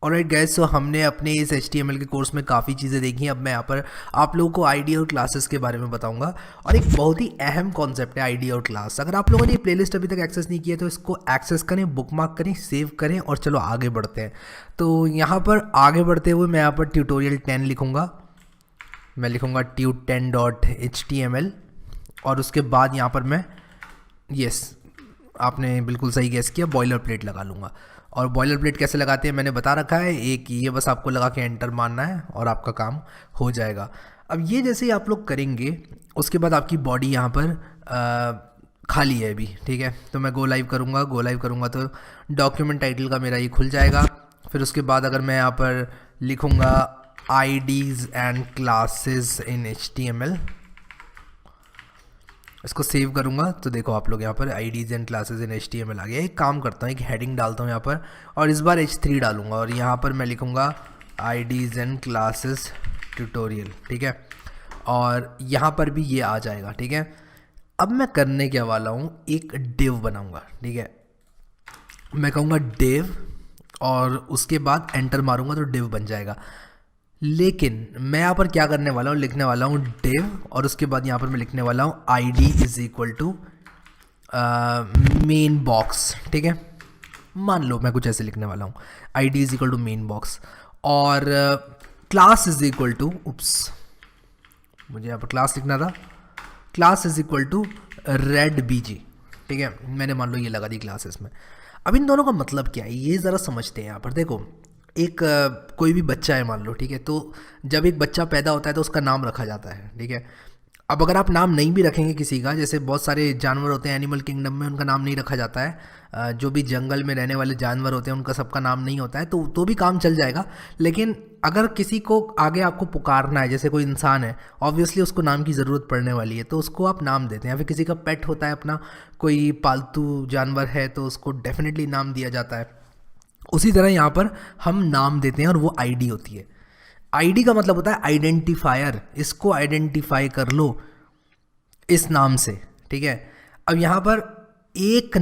Alright guys, सो हमने अपने इस HTML के कोर्स में काफ़ी चीज़ें देखी हैं। अब मैं यहाँ पर आप लोगों को आईडी और क्लासेस के बारे में बताऊंगा और एक बहुत ही अहम कॉन्सेप्ट है आईडी और क्लास। अगर आप लोगों ने ये प्लेलिस्ट अभी तक एक्सेस नहीं किया तो इसको एक्सेस करें, बुकमार्क करें, सेव करें और चलो आगे बढ़ते हैं। तो यहाँ पर आगे बढ़ते हुए मैं यहाँ पर ट्यूटोरियल 10 लिखूँगा। मैं लिखूँगा tut10.html और उसके बाद यहाँ पर मैं आपने बिल्कुल सही गैस किया, बॉयलर प्लेट लगा लूँगा। और बॉयलर प्लेट कैसे लगाते हैं मैंने बता रखा है, एक ये बस आपको लगा के एंटर मारना है और आपका काम हो जाएगा। अब ये जैसे ही आप लोग करेंगे उसके बाद आपकी बॉडी यहाँ पर खाली है अभी, ठीक है। तो मैं गो लाइव करूँगा तो डॉक्यूमेंट टाइटल का मेरा ये खुल जाएगा। फिर उसके बाद अगर मैं यहाँ पर लिखूँगा IDs and classes in HTML, इसको सेव करूँगा तो देखो आप लोग यहाँ पर IDs and classes in HTML आ गया। एक काम करता हूँ, एक हेडिंग डालता हूँ यहाँ पर और इस बार H3 डालूँगा और यहाँ पर मैं लिखूँगा आईडीज़ एंड क्लासेस ट्यूटोरियल, ठीक है। और यहाँ पर भी ये आ जाएगा, ठीक है। अब मैं करने क्या वाला हूँ, एक डिव बनाऊँगा, ठीक है। मैं कहूँगा डिव और उसके बाद एंटर मारूँगा तो डिव बन जाएगा। लेकिन मैं यहाँ पर क्या करने वाला हूँ, लिखने वाला हूँ div और उसके बाद यहाँ पर मैं लिखने वाला हूँ id is equal to main box, ठीक है। मान लो मैं कुछ ऐसे लिखने वाला हूँ id is equal to main box और क्लास इज इक्वल टू मुझे यहाँ पर क्लास लिखना था, class is equal to red BG, ठीक है। मैंने मान लो ये लगा दी क्लास इसमें। अब इन दोनों का मतलब क्या है ये ज़रा समझते हैं। यहाँ पर देखो, एक कोई भी बच्चा है मान लो, ठीक है। तो जब एक बच्चा पैदा होता है तो उसका नाम रखा जाता है, ठीक है। अब अगर आप नाम नहीं भी रखेंगे किसी का, जैसे बहुत सारे जानवर होते हैं एनिमल किंगडम में, उनका नाम नहीं रखा जाता है। जो भी जंगल में रहने वाले जानवर होते हैं उनका सबका नाम नहीं होता है, तो भी काम चल जाएगा। लेकिन अगर किसी को आगे आपको पुकारना है, जैसे कोई इंसान है, ऑब्वियसली उसको नाम की ज़रूरत पड़ने वाली है तो उसको आप नाम देते हैं। या फिर किसी का पेट होता है अपना, कोई पालतू जानवर है तो उसको डेफिनेटली नाम दिया जाता है। उसी तरह यहाँ पर हम नाम देते हैं और वो आईडी होती है। आईडी का मतलब होता है आइडेंटिफायर, इसको आइडेंटिफाई कर लो इस नाम से, ठीक है। अब यहाँ पर एक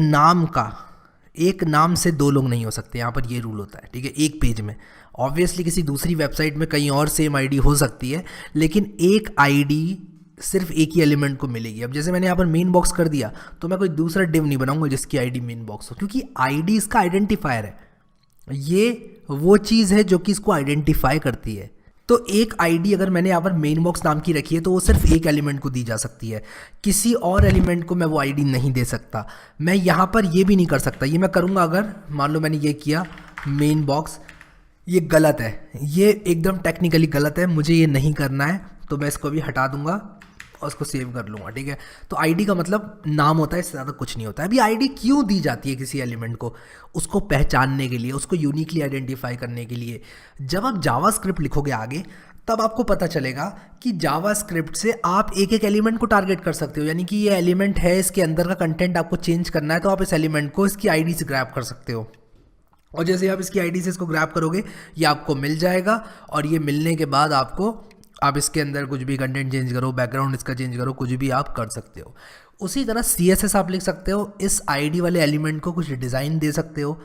नाम से दो लोग नहीं हो सकते, यहाँ पर ये रूल होता है, ठीक है। एक पेज में ऑब्वियसली किसी दूसरी वेबसाइट में कहीं और सेम आईडी हो सकती है, लेकिन एक आईडी सिर्फ एक ही एलिमेंट को मिलेगी। अब जैसे मैंने यहाँ पर मेन बॉक्स कर दिया तो मैं कोई दूसरा डिव नहीं बनाऊंगा जिसकी आईडी मेन बॉक्स हो, क्योंकि आईडी इसका आइडेंटिफायर है। ये वो चीज़ है जो कि इसको आइडेंटिफाई करती है। तो एक आईडी अगर मैंने यहाँ पर मेन बॉक्स नाम की रखी है तो वो सिर्फ एक एलिमेंट को दी जा सकती है, किसी और एलिमेंट को मैं वो आईडी नहीं दे सकता। मैं यहाँ पर ये भी नहीं कर सकता, ये मैं करूँगा अगर मान लो मैंने ये किया मेन बॉक्स, ये गलत है, ये एकदम टेक्निकली गलत है, मुझे ये नहीं करना है। तो मैं इसको भी हटा दूंगा और उसको सेव कर लूँगा, ठीक है। तो आईडी का मतलब नाम होता है, इससे ज़्यादा कुछ नहीं होता है। अभी आईडी क्यों दी जाती है किसी एलिमेंट को? उसको पहचानने के लिए, उसको यूनिकली आइडेंटिफाई करने के लिए। जब आप जावास्क्रिप्ट लिखोगे आगे तब आपको पता चलेगा कि जावास्क्रिप्ट से आप एक एक एलिमेंट को टारगेट कर सकते हो। यानी कि ये एलिमेंट है, इसके अंदर का कंटेंट आपको चेंज करना है तो आप इस एलिमेंट को इसकी आईडी से ग्रैब कर सकते हो। और जैसे आप इसकी आईडी से इसको ग्रैब करोगे ये आपको मिल जाएगा और ये मिलने के बाद आप इसके अंदर कुछ भी कंटेंट चेंज करो, बैकग्राउंड इसका चेंज करो, कुछ भी आप कर सकते हो। उसी तरह CSS आप लिख सकते हो, इस आईडी वाले एलिमेंट को कुछ डिज़ाइन दे सकते हो।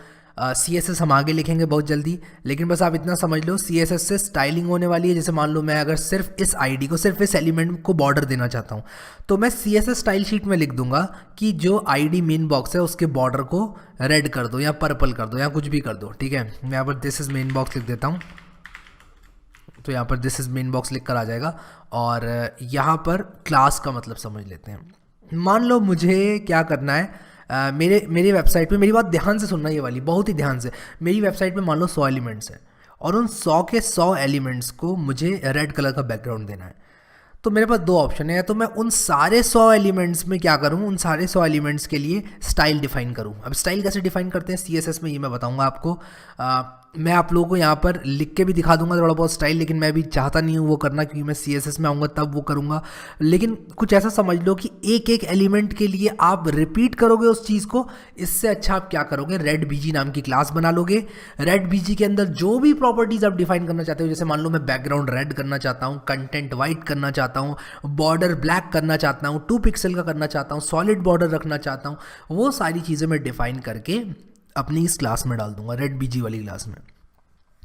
CSS हम आगे लिखेंगे बहुत जल्दी, लेकिन बस आप इतना समझ लो CSS से स्टाइलिंग होने वाली है। जैसे मान लो मैं अगर सिर्फ इस आईडी को, सिर्फ इस एलिमेंट को बॉर्डर देना चाहता हूँ तो मैं CSS स्टाइल शीट में लिख दूंगा कि जो आईडी मेन बॉक्स है उसके बॉर्डर को रेड कर दो या पर्पल कर दो या कुछ भी कर दो, ठीक है। मैं यहाँ पर दिस इज मेन बॉक्स लिख देता हूँ, तो यहाँ पर दिस इज मेन बॉक्स लिख कर आ जाएगा। और यहाँ पर क्लास का मतलब समझ लेते हैं। मान लो मुझे क्या करना है, मेरी वेबसाइट पे, मेरी बात ध्यान से सुनना ये वाली, बहुत ही ध्यान से। मेरी वेबसाइट पे मान लो 100 एलिमेंट्स हैं और उन 100 के 100 एलिमेंट्स को मुझे रेड कलर का बैकग्राउंड देना है। तो मेरे पास दो ऑप्शन है, या तो मैं उन सारे 100 एलिमेंट्स में क्या करूं, उन सारे 100 एलिमेंट्स के लिए स्टाइल डिफाइन करूं। अब स्टाइल कैसे डिफाइन करते हैं CSS में ये मैं बताऊंगा आपको। मैं आप लोगों को यहाँ पर लिख के भी दिखा दूंगा थोड़ा बहुत स्टाइल, लेकिन मैं भी चाहता नहीं हूँ वो करना क्योंकि मैं CSS में आऊँगा तब वो करूँगा। लेकिन कुछ ऐसा समझ लो कि एक एक एलिमेंट के लिए आप रिपीट करोगे उस चीज़ को। इससे अच्छा आप क्या करोगे, रेड बीजी नाम की क्लास बना लोगे। रेड बीजी के अंदर जो भी प्रॉपर्टीज़ आप डिफाइन करना चाहते हो, जैसे मान लो मैं बैकग्राउंड रेड करना चाहता हूँ, कंटेंट वाइट करना चाहता हूँ, बॉर्डर ब्लैक करना चाहता हूँ, 2 पिक्सल का करना चाहता हूँ, सॉलिड बॉर्डर रखना चाहता हूँ, वो सारी चीज़ें मैं डिफाइन करके अपनी इस क्लास में डाल दूंगा, रेड बीजी वाली क्लास में।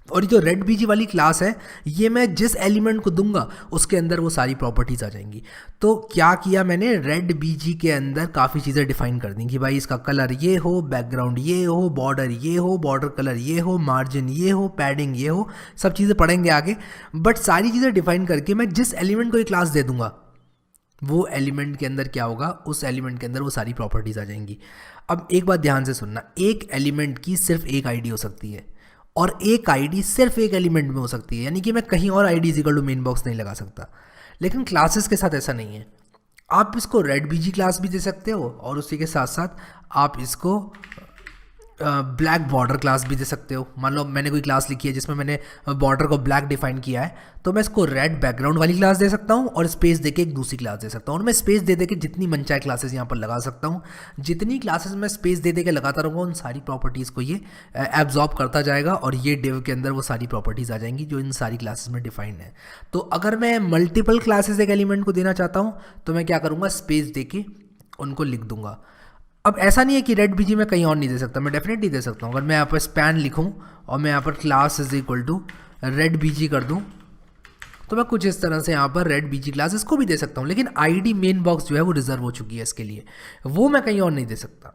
और ये जो रेड बीजी वाली क्लास है, ये मैं जिस एलिमेंट को दूंगा उसके अंदर वो सारी प्रॉपर्टीज़ आ जाएंगी। तो क्या किया मैंने, रेड बीजी के अंदर काफ़ी चीज़ें डिफाइन कर दी कि भाई इसका कलर ये हो, बैकग्राउंड ये हो, बॉर्डर ये हो, बॉर्डर कलर ये हो, मार्जिन ये हो, पैडिंग ये हो, सब चीज़ें पढ़ेंगे आगे। बट सारी चीज़ें डिफाइन करके मैं जिस एलिमेंट को ये क्लास दे दूंगा, वो एलिमेंट के अंदर क्या होगा, उस एलिमेंट के अंदर वो सारी प्रॉपर्टीज़ आ जाएंगी। अब एक बात ध्यान से सुनना, एक एलिमेंट की सिर्फ एक आईडी हो सकती है और एक आईडी सिर्फ एक एलिमेंट में हो सकती है, यानी कि मैं कहीं और ID equal to main box नहीं लगा सकता। लेकिन क्लासेस के साथ ऐसा नहीं है। आप इसको रेड बीजी क्लास भी दे सकते हो और उसी के साथ साथ आप इसको ब्लैक बॉर्डर क्लास भी दे सकते हो। मान लो मैंने कोई क्लास लिखी है जिसमें मैंने बॉर्डर को ब्लैक डिफाइन किया है, तो मैं इसको रेड बैकग्राउंड वाली क्लास दे सकता हूँ और स्पेस देके एक दूसरी क्लास दे सकता हूँ। और मैं स्पेस दे के जितनी मन चाहे क्लासेस यहाँ पर लगा सकता हूँ। जितनी क्लासेस मैं स्पेस दे के लगाता रहूँगा, उन सारी प्रॉपर्टीज़ को ये एब्जॉर्ब करता जाएगा और ये डिव के अंदर वो सारी प्रॉपर्टीज़ आ जाएंगी जो इन सारी क्लासेस में डिफाइंड है। तो अगर मैं मल्टीपल क्लासेस एक एलिमेंट को देना चाहता हूँ तो मैं क्या करूँगा, स्पेस दे के उनको लिख दूंगा। अब ऐसा नहीं है कि रेड बीजी में कहीं और नहीं दे सकता, मैं डेफिनेटली दे सकता हूँ। अगर मैं यहाँ पर स्पैन लिखूँ और मैं यहाँ पर class is equal to red BG कर दूँ, तो मैं कुछ इस तरह से यहाँ पर रेड बीजी क्लास इसको भी दे सकता हूँ। लेकिन आईडी मेन बॉक्स जो है वो रिजर्व हो चुकी है इसके लिए, वो मैं कहीं और नहीं दे सकता।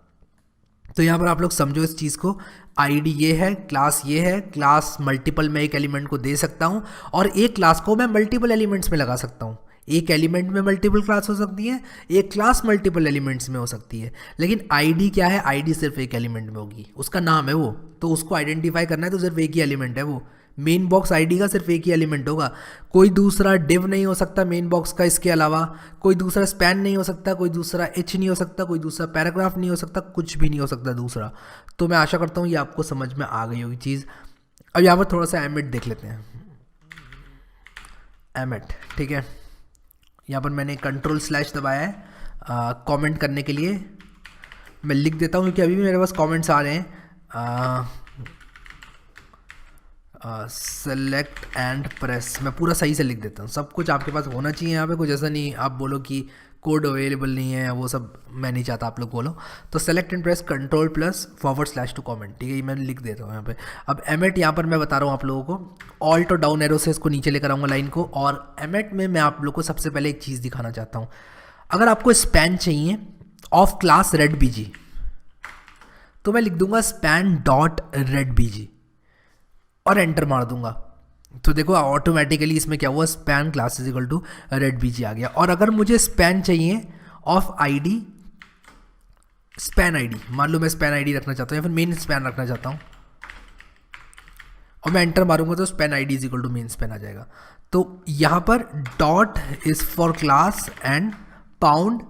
तो यहाँ पर आप लोग समझो इस चीज़ को, आईडी ये है, क्लास ये है, क्लास मल्टीपल में एक एलिमेंट को दे सकता हूँ और एक क्लास को मैं मल्टीपल एलिमेंट्स में लगा सकता हूँ। एक एलिमेंट में मल्टीपल क्लास हो सकती है, एक क्लास मल्टीपल एलिमेंट्स में हो सकती है। लेकिन आईडी क्या है, आईडी सिर्फ एक एलिमेंट में होगी, उसका नाम है वो, तो उसको आइडेंटिफाई करना है तो सिर्फ एक ही एलिमेंट है वो। मेन बॉक्स आईडी का सिर्फ एक ही एलिमेंट होगा, कोई दूसरा डिव नहीं हो सकता मेन बॉक्स का, इसके अलावा कोई दूसरा स्पैन नहीं हो सकता, कोई दूसरा एच नहीं हो सकता, कोई दूसरा पैराग्राफ नहीं हो सकता, कुछ भी नहीं हो सकता दूसरा। तो मैं आशा करता हूँ ये आपको समझ में आ गई होगी चीज़। अब यहाँ पर थोड़ा सा एमिट देख लेते हैं, एमिट, ठीक है। यहाँ पर मैंने कंट्रोल/ दबाया है कमेंट करने के लिए। मैं लिख देता हूँ क्योंकि अभी भी मेरे पास कमेंट्स आ रहे हैं। सेलेक्ट एंड प्रेस, मैं पूरा सही से लिख देता हूँ, सब कुछ आपके पास होना चाहिए यहाँ पे, कुछ ऐसा नहीं आप बोलो कि कोड अवेलेबल नहीं है, वो सब मैं नहीं चाहता आप लोग बोलो। तो select and press control+/ to comment, ठीक है, मैं लिख देता हूँ यहाँ पे। अब एमिट यहाँ पर मैं बता रहा हूँ आप लोगों को, ऑल्ट और डाउन एरो से इसको नीचे लेकर आऊँगा लाइन को। और एमिट में मैं आप लोग को सबसे पहले एक चीज़ दिखाना चाहता हूँ। अगर आपको स्पैन चाहिए ऑफ क्लास रेड बीजी, तो मैं लिख दूंगा स्पैन डॉट रेड बीजी और एंटर मार दूंगा। तो देखो ऑटोमेटिकली इसमें क्या हुआ, span class is equal to red BG आ गया। और अगर मुझे स्पैन चाहिए ऑफ आईडी, स्पैन आईडी, मान लो मैं स्पैन आईडी रखना चाहता हूँ या फिर मेन स्पैन रखना चाहता हूँ और मैं एंटर मारूंगा तो span ID is equal to main span आ जाएगा। तो यहाँ पर dot is for class and pound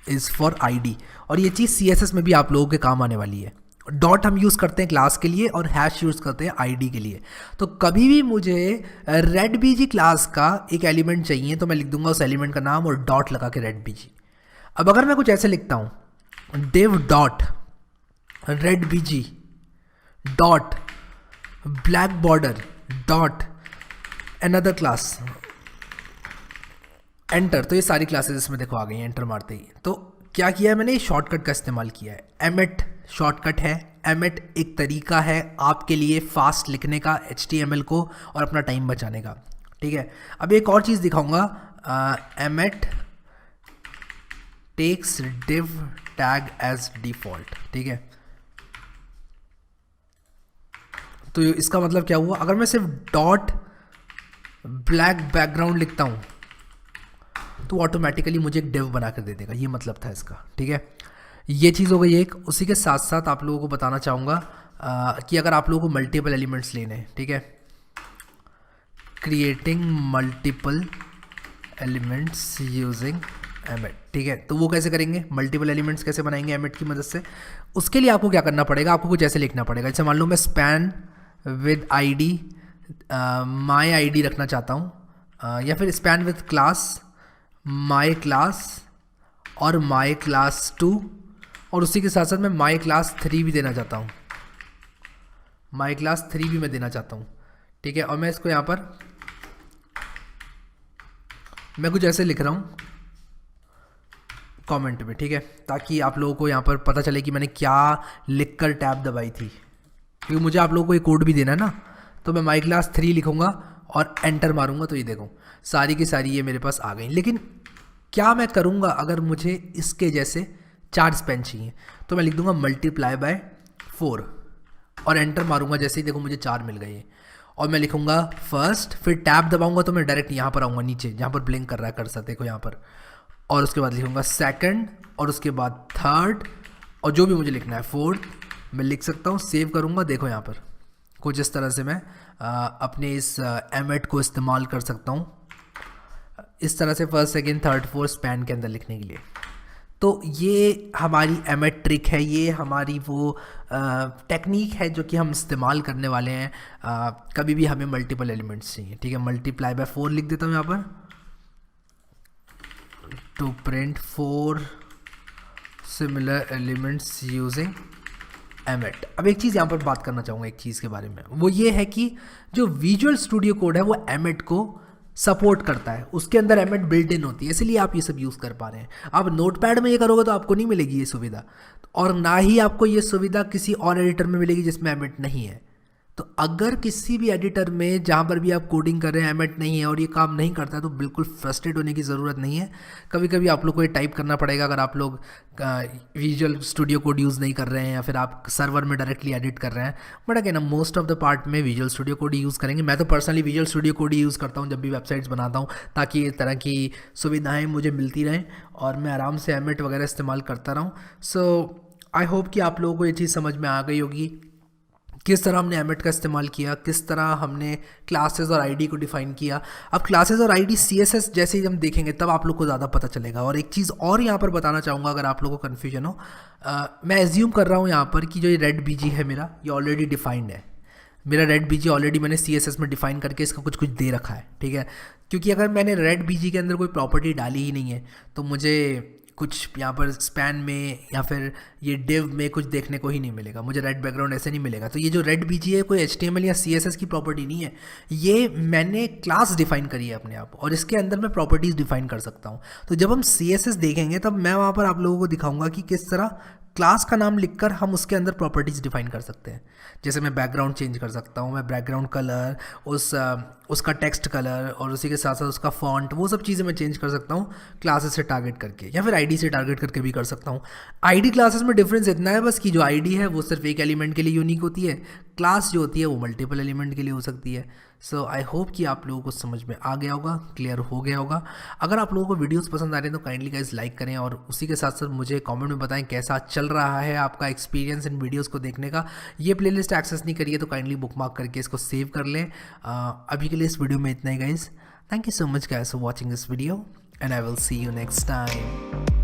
is for ID, और ये चीज़ CSS में भी आप लोगों के काम आने वाली है। डॉट हम यूज़ करते हैं क्लास के लिए और हैश यूज़ करते हैं आईडी के लिए। तो कभी भी मुझे रेड बीजी क्लास का एक एलिमेंट चाहिए तो मैं लिख दूंगा उस एलिमेंट का नाम और डॉट लगा के रेड बीजी। अब अगर मैं कुछ ऐसे लिखता हूँ, div dot red BG dot black border dot another class, enter, तो ये सारी क्लासेस इसमें देखो आ गई हैं एंटर मारते ही। तो क्या किया है मैंने, शॉर्टकट का इस्तेमाल किया है। एमिट शॉर्टकट है, एमिट एक तरीका है आपके लिए फास्ट लिखने का HTML को और अपना टाइम बचाने का, ठीक है। अब एक और चीज़ दिखाऊंगा, Emmet takes div tag as default, ठीक है। तो इसका मतलब क्या हुआ, अगर मैं सिर्फ डॉट ब्लैक बैकग्राउंड लिखता हूँ तो ऑटोमेटिकली मुझे एक डिव बना कर दे देगा, ये मतलब था इसका, ठीक है। ये चीज़ हो गई एक। उसी के साथ साथ आप लोगों को बताना चाहूँगा कि अगर आप लोगों को मल्टीपल एलिमेंट्स लेने हैं, ठीक है, creating multiple elements using emit, ठीक है, तो वो कैसे करेंगे, मल्टीपल एलिमेंट्स कैसे बनाएंगे एमिट की मदद से। उसके लिए आपको क्या करना पड़ेगा, आपको कुछ ऐसे लिखना पड़ेगा, जैसे मान लो मैं span with ID my ID रखना चाहता हूँ, या फिर span with class my class और माई क्लास 2, और उसी के साथ साथ मैं माई क्लास 3 भी देना चाहता हूँ, माई क्लास 3 भी मैं देना चाहता हूँ, ठीक है। और मैं इसको यहाँ पर मैं कुछ ऐसे लिख रहा हूँ कमेंट में, ठीक है, ताकि आप लोगों को यहाँ पर पता चले कि मैंने क्या लिखकर टैब दबाई थी, क्योंकि मुझे आप लोगों को ये कोड भी देना है ना, तो मैं माई क्लास 3 लिखूँगा और एंटर मारूंगा, तो ये देखो सारी की सारी ये मेरे पास आ गई। लेकिन क्या मैं करूँगा अगर मुझे इसके जैसे 4 स्पैन चाहिए, तो मैं लिख दूंगा मल्टीप्लाई बाय 4 और एंटर मारूंगा, जैसे ही देखो मुझे 4 मिल गए। और मैं लिखूंगा फर्स्ट, फिर टैब दबाऊंगा तो मैं डायरेक्ट यहाँ पर आऊँगा नीचे जहाँ पर ब्लिंक कर रहा है कर्सर, देखो यहाँ पर। और उसके बाद लिखूंगा सेकंड, और उसके बाद थर्ड, और जो भी मुझे लिखना है फोर्थ मैं लिख सकता हूँ। सेव करूँगा, देखो यहाँ पर कुछ इस तरह से मैं अपने इस एमेट को इस्तेमाल कर सकता हूँ इस तरह से first second third fourth span के अंदर लिखने के लिए। तो ये हमारी एमेट ट्रिक है, ये हमारी वो टेक्निक है जो कि हम इस्तेमाल करने वाले हैं कभी भी हमें मल्टीपल एलिमेंट्स चाहिए। ठीक है, मल्टीप्लाई बाय 4 लिख देता हूँ यहाँ पर, to print 4 similar elements using Emmet. अब एक चीज़ यहाँ पर बात करना चाहूँगा एक चीज़ के बारे में, वो ये है कि जो विजुअल स्टूडियो कोड है वो एमेट को सपोर्ट करता है, उसके अंदर एमेट बिल्ट इन होती है, इसलिए आप ये सब यूज़ कर पा रहे हैं। आप नोटपैड में ये करोगे तो आपको नहीं मिलेगी ये सुविधा, और ना ही आपको ये सुविधा किसी और एडिटर में मिलेगी जिसमें एमेट नहीं है। तो अगर किसी भी एडिटर में जहाँ पर भी आप कोडिंग कर रहे हैं एमेट नहीं है और ये काम नहीं करता है, तो बिल्कुल फ्रस्ट्रेट होने की ज़रूरत नहीं है। कभी कभी आप लोग को ये टाइप करना पड़ेगा अगर आप लोग विजुअल स्टूडियो कोड यूज़ नहीं कर रहे हैं या फिर आप सर्वर में डायरेक्टली एडिट कर रहे हैं। But again most of the part में विजुअल स्टूडियो कोड यूज़ करेंगे। मैं तो personally visual studio code use करता हूँ जब भी वेबसाइट्स बनाता हूँ, ताकि इस तरह की सुविधाएँ मुझे मिलती रहें और मैं आराम से एमेट वगैरह इस्तेमाल करता रहूँ। सो आई होप कि आप लोगों को ये चीज़ समझ में आ गई होगी, किस तरह हमने एमेट का इस्तेमाल किया, किस तरह हमने क्लासेस और आईडी को डिफाइन किया। अब क्लासेस और आईडी सीएसएस जैसे ही हम देखेंगे तब आप लोग को ज़्यादा पता चलेगा। और एक चीज़ और यहाँ पर बताना चाहूँगा अगर आप लोगों को कन्फ्यूजन हो, मैं एज्यूम कर रहा हूँ यहाँ पर कि जो ये रेड बीजी है मेरा, ये ऑलरेडी डिफाइंड है। मेरा रेड बीजी ऑलरेडी मैंने सीएसएस में डिफाइन करके इसका कुछ कुछ दे रखा है। ठीक है, क्योंकि अगर मैंने रेड बीजी के अंदर कोई प्रॉपर्टी डाली ही नहीं है तो मुझे कुछ यहाँ पर स्पैन में या फिर ये डिव में कुछ देखने को ही नहीं मिलेगा, मुझे रेड बैकग्राउंड ऐसे नहीं मिलेगा। तो ये जो रेड बीजी है कोई HTML या CSS की प्रॉपर्टी नहीं है, ये मैंने क्लास डिफाइन करी है अपने आप, और इसके अंदर मैं प्रॉपर्टीज़ डिफाइन कर सकता हूँ। तो जब हम CSS देखेंगे तब मैं वहाँ पर आप लोगों को दिखाऊंगा कि किस तरह क्लास का नाम लिखकर हम उसके अंदर प्रॉपर्टीज़ डिफाइन कर सकते हैं। जैसे मैं बैकग्राउंड चेंज कर सकता हूँ, मैं बैकग्राउंड कलर, उसका टेक्स्ट कलर और उसी के साथ साथ उसका फॉन्ट, वो सब चीज़ें मैं चेंज कर सकता हूँ क्लासेस से टारगेट करके, या फिर आईडी से टारगेट करके भी कर सकता हूँ। आईडी क्लासेस में डिफरेंस इतना है बस कि जो आईडी है वो सिर्फ एक एलिमेंट के लिए यूनिक होती है, क्लास जो होती है वो मल्टीपल एलिमेंट के लिए हो सकती है। सो आई होप कि आप लोगों को समझ में आ गया होगा, क्लियर हो गया होगा। अगर आप लोगों को वीडियोस पसंद आ रहे हैं तो काइंडली गाइस लाइक करें, और उसी के साथ साथ मुझे कमेंट में बताएं कैसा चल रहा है आपका एक्सपीरियंस इन वीडियोस को देखने का। ये प्लेलिस्ट एक्सेस नहीं करिए तो काइंडली बुकमार्क करके इसको सेव कर लें। अभी के लिए इस वीडियो में इतना ही guys. Thank you so much guys for watching this video and I will see you next time.